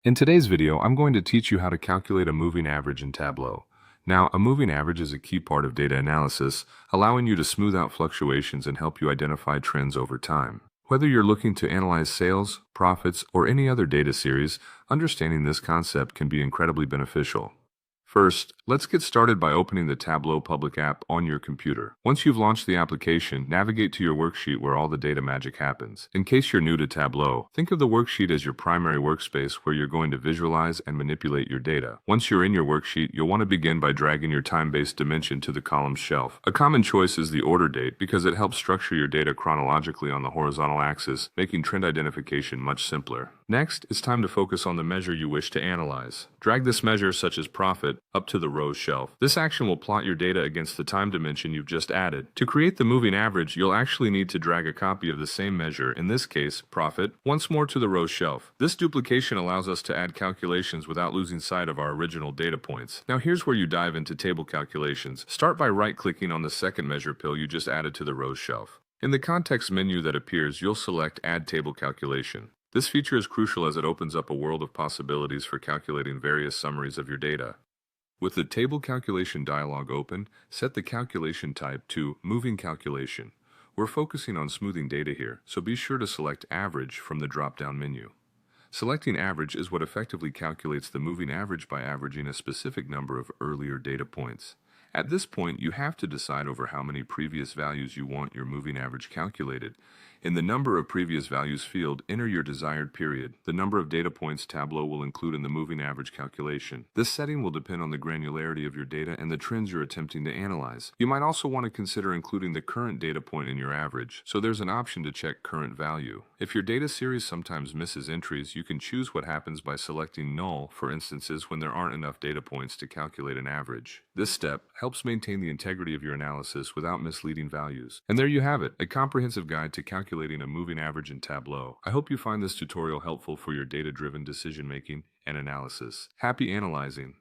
In today's video, I'm going to teach you how to calculate a moving average in Tableau. Now, a moving average is a key part of data analysis, allowing you to smooth out fluctuations and help you identify trends over time. Whether you're looking to analyze sales, profits, or any other data series, understanding this concept can be incredibly beneficial. First, let's get started by opening the Tableau public app on your computer. Once you've launched the application, navigate to your worksheet where all the data magic happens. In case you're new to Tableau, think of the worksheet as your primary workspace where you're going to visualize and manipulate your data. Once you're in your worksheet, you'll want to begin by dragging your time-based dimension to the column shelf. A common choice is the order date because it helps structure your data chronologically on the horizontal axis, making trend identification much simpler. Next, it's time to focus on the measure you wish to analyze. Drag this measure, such as profit, up to the rows shelf. This action will plot your data against the time dimension you've just added. To create the moving average, you'll actually need to drag a copy of the same measure, in this case, profit, once more to the rows shelf. This duplication allows us to add calculations without losing sight of our original data points. Now here's where you dive into table calculations. Start by right-clicking on the second measure pill you just added to the rows shelf. In the context menu that appears, you'll select Add Table Calculation. This feature is crucial as it opens up a world of possibilities for calculating various summaries of your data. With the Table Calculation dialog open, set the calculation type to Moving Calculation. We're focusing on smoothing data here, so be sure to select Average from the drop-down menu. Selecting Average is what effectively calculates the moving average by averaging a specific number of earlier data points. At this point, you have to decide over how many previous values you want your moving average calculated. In the Number of Previous Values field, enter your desired period, the number of data points Tableau will include in the moving average calculation. This setting will depend on the granularity of your data and the trends you're attempting to analyze. You might also want to consider including the current data point in your average, so there's an option to check Current Value. If your data series sometimes misses entries, you can choose what happens by selecting Null for instances when there aren't enough data points to calculate an average. This step helps maintain the integrity of your analysis without misleading values. And there you have it, a comprehensive guide to calculating a moving average in Tableau. I hope you find this tutorial helpful for your data-driven decision-making and analysis. Happy analyzing!